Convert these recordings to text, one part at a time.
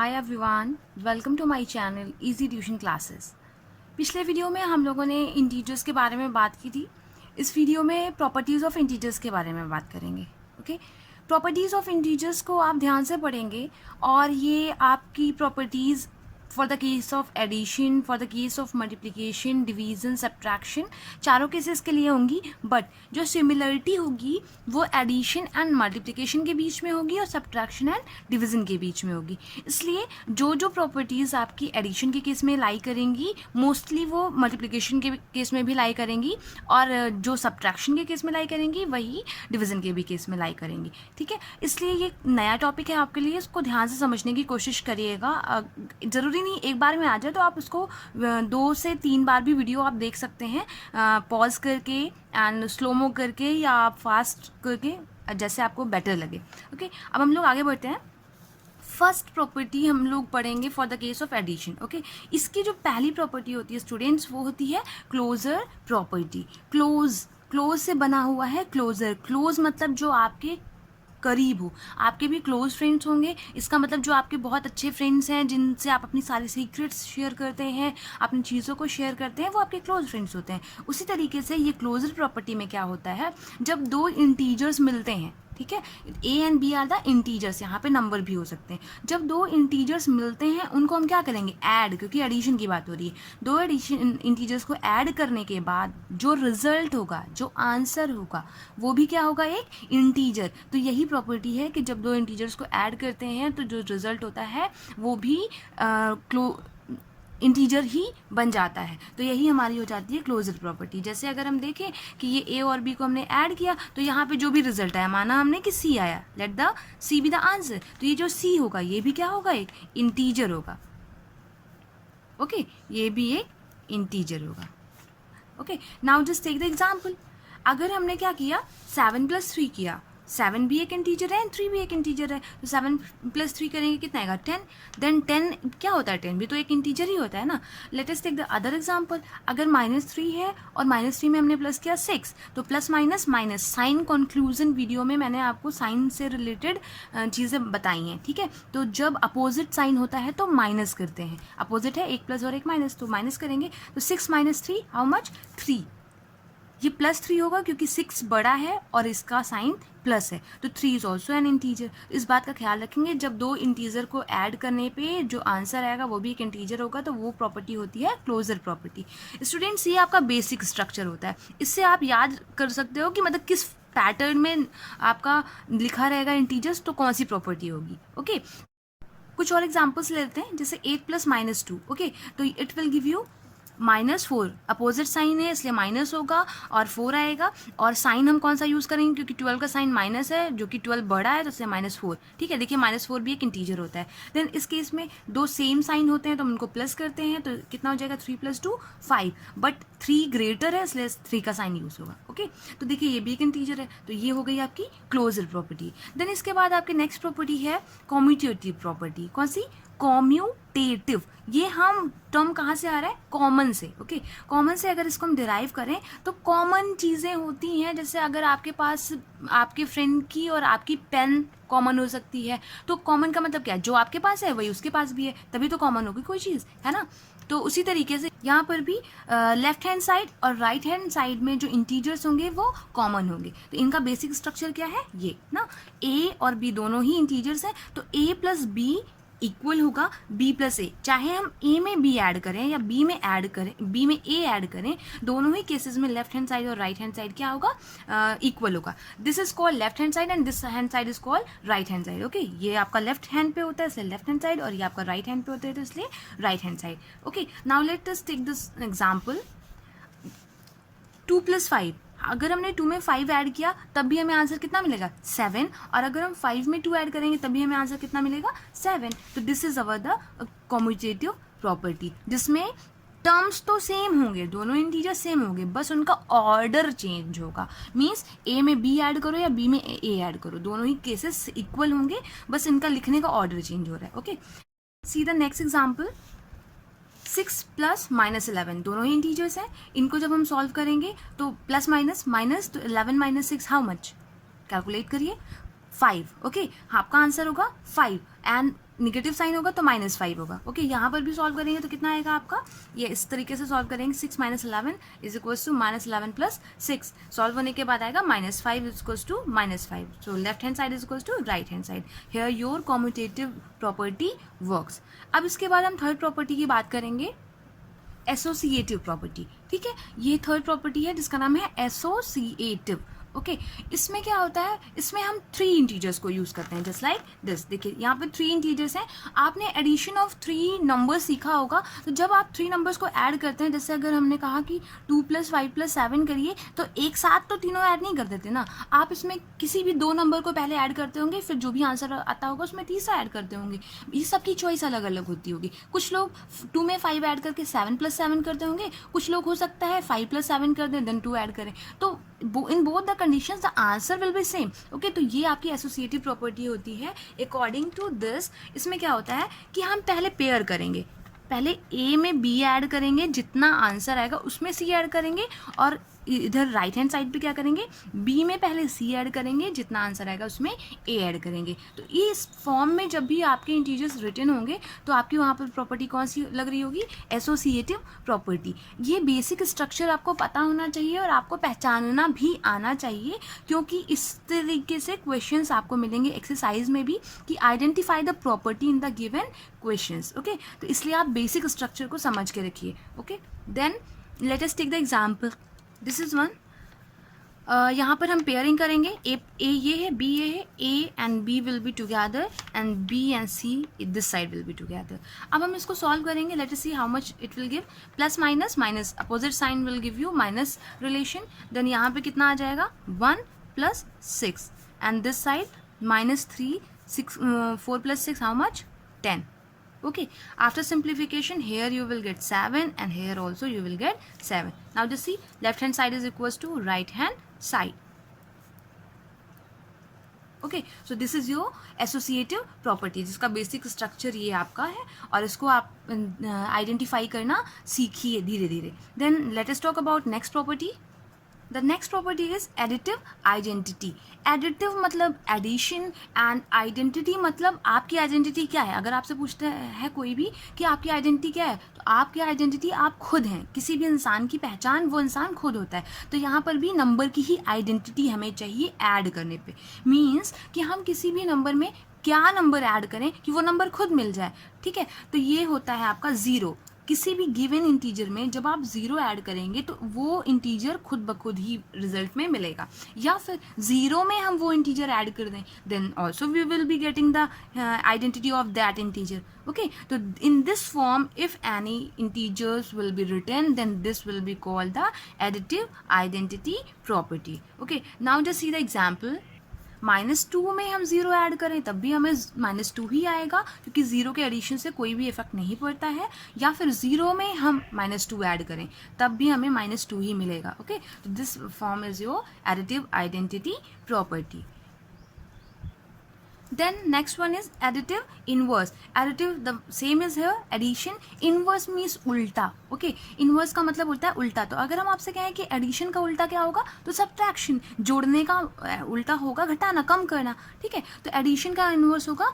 Hi everyone, welcome to my channel easy tuition classes. पिछले video में हम लोगों ने इंटीजर्स के बारे में बात की थी। इस वीडियो में प्रॉपर्टीज़ ऑफ इंटीजर्स के बारे में बात करेंगे। ओके, प्रॉपर्टीज़ ऑफ इंटीजर्स को आप ध्यान से पढ़ेंगे और ये आपकी properties for the case of addition, for the case of multiplication, division, subtraction, चारों केसेस के लिए होंगी। बट जो सिमिलरिटी होगी वो एडिशन एंड मल्टीप्लिकेशन के बीच में होगी और सब्ट्रैक्शन एंड डिवीजन के बीच में होगी। इसलिए जो जो प्रॉपर्टीज़ आपकी एडिशन के केस में लाई करेंगी मोस्टली वो मल्टीप्लिकेशन के केस में भी लाई करेंगी, और जो सब्ट्रैक्शन के केस में लाई करेंगी वही डिवीजन के भी केस में लाई करेंगी। ठीक है, इसलिए ये नया टॉपिक है आपके लिए, इसको ध्यान से समझने की कोशिश करिएगा। ज़रूरी नहीं एक बार में आ जाए, तो आप उसको 2 से 3 बार भी वीडियो आप देख सकते हैं, पॉज करके एंड स्लोमो करके या आप फास्ट करके, जैसे आपको बेटर लगे। ओके, अब हम लोग आगे बढ़ते हैं। फर्स्ट प्रॉपर्टी हम लोग पढ़ेंगे for the case of addition. Okay, इसकी जो पहली प्रॉपर्टी होती है स्टूडेंट्स, वो होती है क्लोजर प्रॉपर्टी। क्लोज से बना हुआ है क्लोजर। क्लोज मतलब जो आपके करीब हो, आपके भी क्लोज फ्रेंड्स होंगे। इसका मतलब जो आपके बहुत अच्छे फ्रेंड्स हैं, जिनसे आप अपनी सारी सीक्रेट्स शेयर करते हैं, अपनी चीज़ों को शेयर करते हैं, वो आपके क्लोज फ्रेंड्स होते हैं। उसी तरीके से ये क्लोजर प्रॉपर्टी में क्या होता है, जब दो इंटीजर्स मिलते हैं, ठीक है, A and B are the integers, यहाँ पे नंबर भी हो सकते हैं। जब दो इंटीजर्स मिलते हैं उनको हम क्या करेंगे, ऐड, क्योंकि एडिशन की बात हो रही है। दो एडिशन इंटीजर्स को ऐड करने के बाद जो रिजल्ट होगा, जो आंसर होगा, वो भी क्या होगा, एक इंटीजर। तो यही प्रॉपर्टी है कि जब दो इंटीजर्स को ऐड करते हैं तो जो रिजल्ट होता है वो भी इंटीजर ही बन जाता है। तो यही हमारी हो जाती है क्लोजर प्रॉपर्टी। जैसे अगर हम देखें कि ये ए और बी को हमने ऐड किया, तो यहाँ पे जो भी रिजल्ट आया, माना हमने कि सी आया, let the C be the answer, तो ये जो सी होगा ये भी क्या होगा, एक इंटीजर होगा। ओके, ये भी एक इंटीजर होगा। Okay, now just take the example. अगर हमने क्या किया, 7 + 3 किया, 7 भी एक इंटीजर है एंड 3 भी एक इंटीजर है, तो 7 + 3 करेंगे कितना आएगा, 10। देन 10 क्या होता है, 10 भी तो एक इंटीजर ही होता है ना। Let us take the other example. अगर -3 है और -3 में हमने प्लस किया 6, तो plus minus minus, sign conclusion video में मैंने आपको साइन से रिलेटेड चीज़ें बताई हैं। ठीक है, तो जब अपोजिट साइन होता है तो माइनस करते हैं। अपोजिट है, एक प्लस और एक माइनस, तो माइनस करेंगे। तो 6 - 3 हाउ मच, 3। ये +3 होगा क्योंकि 6 बड़ा है और इसका साइन प्लस है, तो 3 इज ऑल्सो एन इंटीजर। इस बात का ख्याल रखेंगे, जब दो इंटीजर को ऐड करने पे जो आंसर आएगा वो भी एक इंटीजर होगा, तो वो प्रॉपर्टी होती है क्लोजर प्रॉपर्टी। स्टूडेंट्स, ये आपका बेसिक स्ट्रक्चर होता है। इससे आप याद कर सकते हो कि मतलब किस पैटर्न में आपका लिखा रहेगा इंटीजर्स, तो कौन सी प्रॉपर्टी होगी। ओके, कुछ और एग्जाम्पल्स लेते हैं, जैसे 8 + -2। ओके, तो it will give you -4। Opposite sign है इसलिए माइनस होगा और 4 आएगा। और साइन हम कौन सा यूज़ करेंगे, क्योंकि 12 का साइन माइनस है, जो कि 12 बड़ा है, तो इसलिए -4। ठीक है, देखिए -4 भी एक इंटीजर होता है। देन इस केस में दो सेम साइन होते हैं तो हम उनको प्लस करते हैं, तो कितना हो जाएगा, 3 + 2 5। बट 3 ग्रेटर है इसलिए 3 का साइन यूज़ होगा। ओके, तो देखिए ये भी एक इंटीजर है, तो ये हो गई आपकी क्लोजर प्रॉपर्टी। देन इसके बाद आपकी नेक्स्ट प्रॉपर्टी है कॉम्यूटेटिव प्रॉपर्टी। कौन सी, कॉम्यूटेटिव। ये हम टर्म कहाँ से आ रहा है, कॉमन से। ओके, कॉमन से अगर इसको हम डिराइव करें तो कॉमन चीज़ें होती हैं, जैसे अगर आपके पास आपके फ्रेंड की और आपकी पेन कॉमन हो सकती है, तो कॉमन का मतलब क्या है, जो आपके पास है वही उसके पास भी है, तभी तो कॉमन होगी कोई चीज़, है ना। तो उसी तरीके से यहाँ पर भी लेफ्ट हैंड साइड और राइट हैंड साइड में जो इंटीजर्स होंगे वो कॉमन होंगे। तो इनका बेसिक स्ट्रक्चर क्या है, ये ना, ए और बी दोनों ही इंटीजर्स हैं, तो a + b इक्वल होगा b + a। चाहे हम a में b ऐड करें या b में ऐड करें, b में a ऐड करें, दोनों ही केसेस में लेफ्ट हैंड साइड और राइट हैंड साइड क्या होगा, इक्वल होगा। This is called left hand side and this hand side is called right hand side. Okay, ये आपका लेफ्ट हैंड पे होता है इसलिए लेफ्ट हैंड साइड, और ये आपका राइट हैंड पे होता है तो इसलिए right hand side. Okay, now let us take this example, 2 + 5। अगर हमने 2 में 5 ऐड किया तब भी हमें आंसर कितना मिलेगा, 7। और अगर हम 5 में 2 ऐड करेंगे तब भी हमें आंसर कितना मिलेगा, 7। तो this is our the commutative property, जिसमें टर्म्स तो सेम होंगे, दोनों इंटीजर सेम होंगे, बस उनका ऑर्डर चेंज होगा। मीन्स ए में बी ऐड करो या बी में ए ऐड करो, दोनों ही केसेस इक्वल होंगे, बस इनका लिखने का ऑर्डर चेंज हो रहा है। Okay, see the next example. 6 + -11 दोनों ही इंटीजर्स हैं। इनको जब हम सॉल्व करेंगे तो प्लस माइनस माइनस, तो 11 - 6 हाउ मच, कैलकुलेट करिए, 5। ओके, आपका आंसर होगा 5 एंड नेगेटिव साइन होगा तो -5 होगा। ओके, यहाँ पर भी सॉल्व करेंगे तो कितना आएगा आपका, ये इस तरीके से सॉल्व करेंगे, 6 - 11 इज इक्वल्स टू -11 + 6। सॉल्व होने के बाद आएगा -5 is equals to -5। So left hand side is equals to right hand side. Here your commutative property works. अब इसके बाद हम थर्ड प्रॉपर्टी की बात करेंगे, एसोसिएटिव प्रॉपर्टी। ठीक है, ये थर्ड प्रॉपर्टी है जिसका नाम है एसोसिएटिव। ओके, इसमें क्या होता है, इसमें हम 3 इंटीजर्स को यूज करते हैं, जस्ट लाइक दिस। देखिए यहाँ पे 3 इंटीजर्स हैं। आपने एडिशन ऑफ 3 नंबर्स सीखा होगा, तो जब आप 3 नंबर्स को ऐड करते हैं, जैसे अगर हमने कहा कि 2 + 5 + 7 करिए, तो एक साथ तो तीनों ऐड नहीं कर देते ना, आप इसमें किसी भी 2 नंबर को पहले ऐड करते होंगे, फिर जो भी आंसर आता होगा उसमें तीसरा ऐड करते होंगे। ये सबकी चॉइस अलग अलग होती होगी। कुछ लोग 2 में 5 ऐड करके 7 + 7 करते होंगे, कुछ लोग हो सकता है 5 + 7 कर दें देन 2 ऐड करें। तो in both the conditions the answer will be same. Okay, तो ये आपकी एसोसिएटिव प्रॉपर्टी होती है। अकॉर्डिंग टू दिस, इसमें क्या होता है कि हम पहले पेयर करेंगे, पहले ए में बी ऐड करेंगे, जितना आंसर आएगा उसमें सी ऐड करेंगे, और इधर राइट हैंड साइड पे क्या करेंगे, बी में पहले सी ऐड करेंगे, जितना आंसर आएगा उसमें ए ऐड करेंगे। तो इस फॉर्म में जब भी आपके इंटीजर्स रिटन होंगे तो आपकी वहाँ पर प्रॉपर्टी कौन सी लग रही होगी, एसोसिएटिव प्रॉपर्टी। ये बेसिक स्ट्रक्चर आपको पता होना चाहिए और आपको पहचानना भी आना चाहिए, क्योंकि इस तरीके से क्वेश्चंस आपको मिलेंगे एक्सरसाइज में भी कि identify the property in the given questions. Okay, तो इसलिए आप बेसिक स्ट्रक्चर को समझ के रखिए। Okay, then let us take the example. This is one. यहाँ पर हम पेयरिंग करेंगे, ए ये है, बी ये है, A and B will be together and B and C this side will be together. अब हम इसको सॉल्व करेंगे, let us see how much it will give. Plus minus, minus opposite sign will give you minus relation. Then यहाँ पे कितना आ जाएगा, 1 + 6 and this side -3, 4 + 6 how much, 10. Okay, after simplification here you will get 7 and here also you will get 7. Now just see, left hand side is equals to right hand side. Okay, so this is your associative property, जिसका basic structure ये आपका है, और इसको आप identify करना सीखिए धीरे धीरे। Then let us talk about next property. The next property is additive identity. Additive मतलब addition and identity मतलब आपकी आइडेंटिटी क्या है। अगर आपसे पूछता है कोई भी कि आपकी आइडेंटिटी क्या है, तो आपकी आइडेंटिटी आप खुद हैं। किसी भी इंसान की पहचान वो इंसान खुद होता है। तो यहाँ पर भी नंबर की ही आइडेंटिटी हमें चाहिए ऐड करने पे। मीन्स कि हम किसी भी नंबर में क्या नंबर ऐड करें कि वो नंबर खुद मिल जाए। ठीक है, तो ये होता है आपका 0। किसी भी गिवन इंटीजर में जब आप 0 ऐड करेंगे तो वो इंटीजर खुद ब खुद ही रिजल्ट में मिलेगा, या फिर 0 में हम वो इंटीजर ऐड कर दें, then also we will be getting the identity of that integer. Okay, तो in this form if any integers will be written then this will be called the additive identity property. Okay, now just see the example. -2 में हम 0 add करें तब भी हमें -2 ही आएगा, क्योंकि 0 के एडिशन से कोई भी इफेक्ट नहीं पड़ता है, या फिर 0 में हम -2 ऐड करें तब भी हमें -2 ही मिलेगा। ओके, तो this form is your additive identity property. Then next one is additive inverse. Additive the same is here, addition. Inverse means उल्टा. Okay, inverse का मतलब होता है उल्टा। तो अगर हम आपसे कहें कि addition का उल्टा क्या होगा, तो subtraction, जोड़ने का उल्टा होगा घटाना, कम करना। ठीक है, तो addition का inverse होगा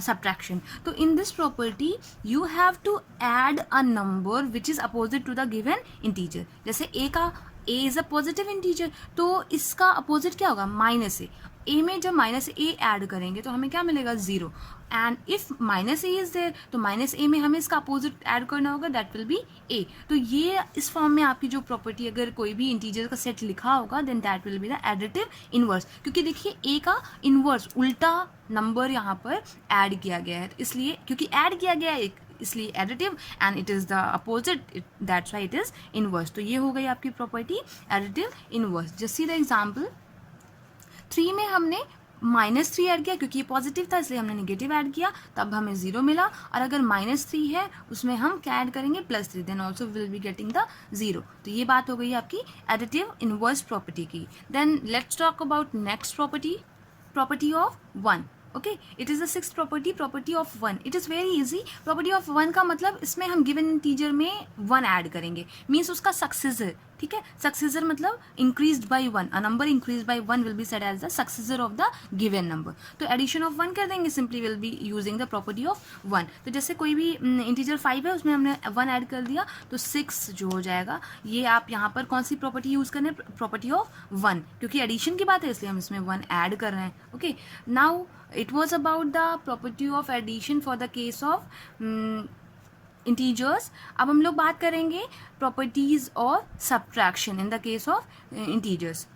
subtraction। तो in this property you have to add a number which is opposite to the given integer। जैसे a का a is a positive integer, तो इसका अपोजिट क्या होगा, -a। a में जब -a ऐड करेंगे तो हमें क्या मिलेगा, 0। And if -a is there तो -a में हमें इसका अपोजिट ऐड करना होगा, दैट विल बी a। तो ये इस फॉर्म में आपकी जो प्रॉपर्टी, अगर कोई भी इंटीजर का सेट लिखा होगा then that will be the additive inverse, क्योंकि देखिए a का इनवर्स उल्टा नंबर यहाँ पर ऐड किया गया है, तो इसलिए क्योंकि ऐड किया गया है इसलिए additive, and it is the opposite, that's why it is inverse. तो ये हो गई आपकी property additive inverse. Just see the example. 3 में हमने -3 ऐड किया, क्योंकि ये पॉजिटिव था इसलिए हमने नेगेटिव ऐड किया, तब हमें 0 मिला। और अगर -3 है उसमें हम क्या ऐड करेंगे, +3, then also will be getting the 0। तो ये बात हो गई आपकी एडिटिव इनवर्स प्रॉपर्टी की। Then let's talk about next property, property of 1। Okay, it is the sixth property, property of 1। It is very easy. Property of 1 का मतलब इसमें हम गिवन इंटीजर में 1 ऐड करेंगे, मीन्स उसका सक्सेसर। ठीक है. सक्सेसर मतलब increased by 1, a number increase by 1 will be said as the successor of the given number. तो एडिशन ऑफ 1 कर देंगे, simply will be using the property of 1. तो जैसे कोई भी इंटीजर 5 है, उसमें हमने 1 ऐड कर दिया तो 6 जो हो जाएगा. ये आप यहाँ पर कौन सी प्रॉपर्टी यूज़ कर रहे हैं, प्रॉपर्टी ऑफ 1, क्योंकि एडिशन की बात है इसलिए हम इसमें 1 ऐड कर रहे हैं. Okay, now it was about the property of addition for the case of integers. अब हम लोग बात करेंगे प्रॉपर्टीज और subtraction in the case of integers.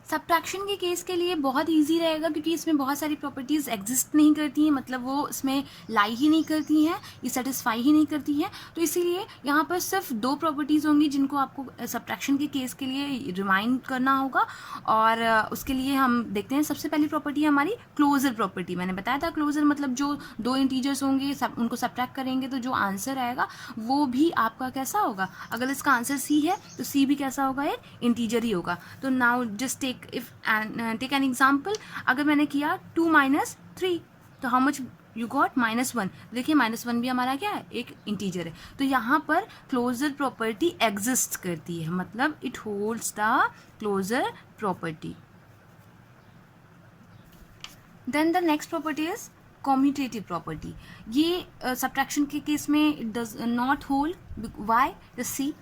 Subtraction के केस के लिए बहुत इजी रहेगा, क्योंकि इसमें बहुत सारी प्रॉपर्टीज़ एग्जिस्ट नहीं करती हैं, मतलब वो इसमें लाई ही नहीं करती हैं, ये सेटिस्फाई ही नहीं करती हैं. तो इसीलिए यहाँ पर सिर्फ 2 प्रॉपर्टीज़ होंगी जिनको आपको सब्ट्रैक्शन के केस के लिए रिमाइंड करना होगा. और उसके लिए हम देखते हैं. सबसे पहली प्रॉपर्टी है हमारी क्लोजर प्रॉपर्टी. मैंने बताया था क्लोजर मतलब जो 2 इंटीजर्स होंगे उनको सब्ट्रैक्ट करेंगे तो जो आंसर आएगा वो भी आपका कैसा होगा. अगर इसका आंसर सी है तो सी भी कैसा होगा, एक इंटीजर ही होगा. तो now just take an example. अगर मैंने किया 2 - 3 तो हाउ मच यू गॉट -1. देखिए -1 भी हमारा क्या है, एक इंटीजर है. तो यहाँ पर क्लोजर प्रॉपर्टी एग्जिस्ट करती है, मतलब it holds the closure property. Then the next property is commutative property. ये सब्ट्रैक्शन के केस में it does not hold. Why, just see,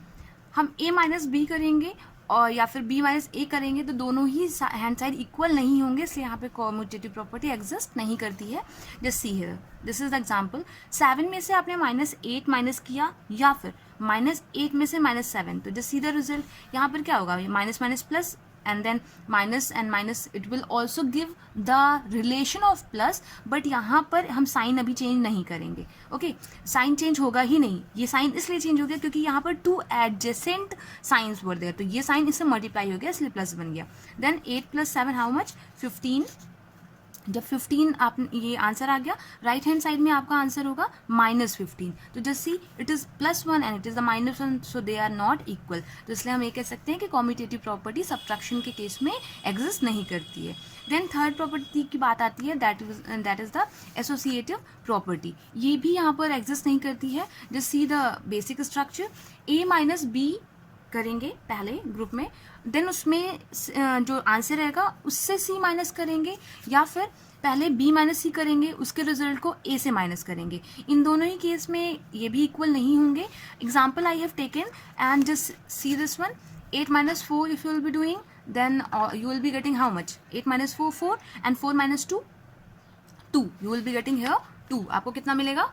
हम a - b करेंगे और या फिर b - a करेंगे तो दोनों ही हैंड साइड इक्वल नहीं होंगे, इसलिए यहाँ पे कॉम्यूटेटिव प्रॉपर्टी एग्जिस्ट नहीं करती है. Just see here, this is the example. 7 में से आपने -8 माइनस किया या फिर -8 में से -7, तो जस्ट सी द रिजल्ट. यहाँ पर क्या होगा, minus minus plus and then minus and minus it will also give the relation of plus, but यहाँ पर हम साइन अभी चेंज नहीं करेंगे. ओके, साइन चेंज होगा ही नहीं. ये साइन इसलिए चेंज हो गया क्योंकि यहाँ पर 2 एडजेसेंट साइंस वर देयर, तो ये साइन इससे मल्टीप्लाई हो गया इसलिए प्लस बन गया. Then 8 + 7 how much, 15. जब 15 आप ये आंसर आ गया, राइट हैंड साइड में आपका आंसर होगा -15. तो just see it is +1 and it is the -1, so they are not equal. तो इसलिए हम ये कह सकते हैं कि कॉम्यूटेटिव प्रॉपर्टी सब्ट्रैक्शन के केस में एग्जिस्ट नहीं करती है. देन थर्ड प्रॉपर्टी की बात आती है, that is the associative property. ये भी यहाँ पर एग्जिस्ट नहीं करती है. Just see the basic structure. a - b करेंगे पहले ग्रुप में, देन उसमें जो आंसर रहेगा उससे c माइनस करेंगे, या फिर पहले b - c करेंगे, उसके रिजल्ट को a से माइनस करेंगे. इन दोनों ही केस में ये भी इक्वल नहीं होंगे. Example I have taken and just see this one. 8 - 4 if you will be doing, then you will be getting how much, 8 - 4 4 and 4 - 2 2. you will be getting here 2. आपको कितना मिलेगा,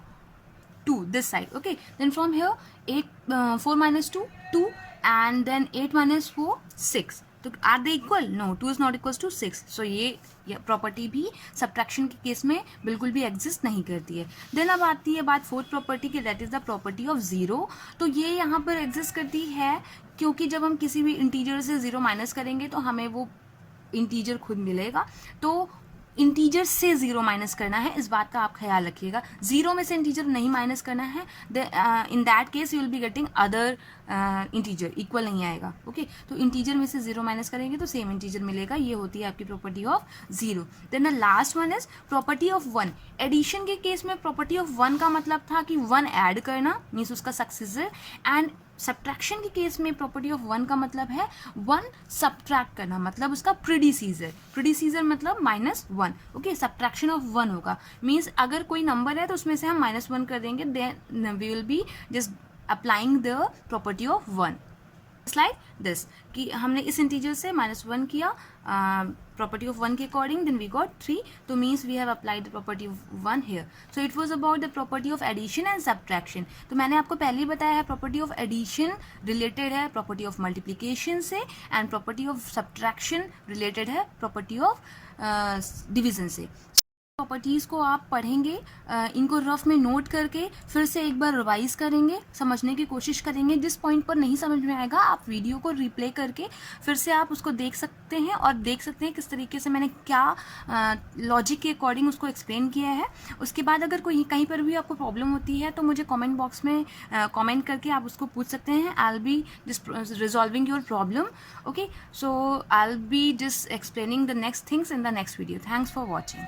2 this side. okay, then from here 4 - 2 2 and then 8 - 4 6. तो are they equal, no, 2 is not equal to 6. सो ये property भी subtraction के case में बिल्कुल भी एग्जिस्ट नहीं करती है. देन अब आती है बात फोर्थ प्रॉपर्टी की, that is the property of 0. तो ये यहाँ पर एग्जिस्ट करती है क्योंकि जब हम किसी भी इंटीजर से 0 माइनस करेंगे तो हमें वो इंटीजर खुद मिलेगा. तो इंटीजर से 0 माइनस करना है, इस बात का आप ख्याल रखिएगा. 0 में से इंटीजर नहीं माइनस करना है. In that case you will be getting other integer, equal नहीं आएगा. ओके, तो इंटीजर में से 0 माइनस करेंगे तो सेम इंटीजर मिलेगा. ये होती है आपकी property of 0. Then the last one is property of 1. Addition के केस में प्रॉपर्टी ऑफ 1 का मतलब था कि 1 ऐड करना, मीन्स उसका सक्सेसर. एंड सब्ट्रैक्शन के केस में प्रॉपर्टी ऑफ 1 का मतलब है 1 सब्ट्रैक्ट करना, मतलब उसका प्रीडिसीजर. प्रीडिसीजर मतलब -1. ओके, सब्ट्रैक्शन ऑफ 1 होगा, मीन्स अगर कोई नंबर है तो उसमें से हम -1 कर देंगे, then we will be just applying the property of 1. Like this, कि हमने इस इंटीजर से -1 किया प्रॉपर्टी ऑफ 1 के अकॉर्डिंग, देन वी गॉट 3. तो means we have applied the property of 1 here. So it was about the property of addition and subtraction. तो मैंने आपको पहले ही बताया है प्रॉपर्टी ऑफ एडिशन रिलेटेड है प्रॉपर्टी ऑफ मल्टीप्लिकेशन से, and property of subtraction related है प्रॉपर्टी ऑफ डिवीजन से. प्रॉपर्टीज़ को आप पढ़ेंगे, इनको रफ में नोट करके फिर से एक बार रिवाइज करेंगे, समझने की कोशिश करेंगे. जिस पॉइंट पर नहीं समझ में आएगा आप वीडियो को रिप्ले करके फिर से आप उसको देख सकते हैं और देख सकते हैं किस तरीके से मैंने क्या लॉजिक के अकॉर्डिंग उसको एक्सप्लेन किया है. उसके बाद अगर कोई कहीं पर भी आपको प्रॉब्लम होती है तो मुझे कमेंट बॉक्स में कमेंट करके आप उसको पूछ सकते हैं. I will be just resolving your problem. Okay, so I will be just explaining the next things in the next video. Thanks for watching.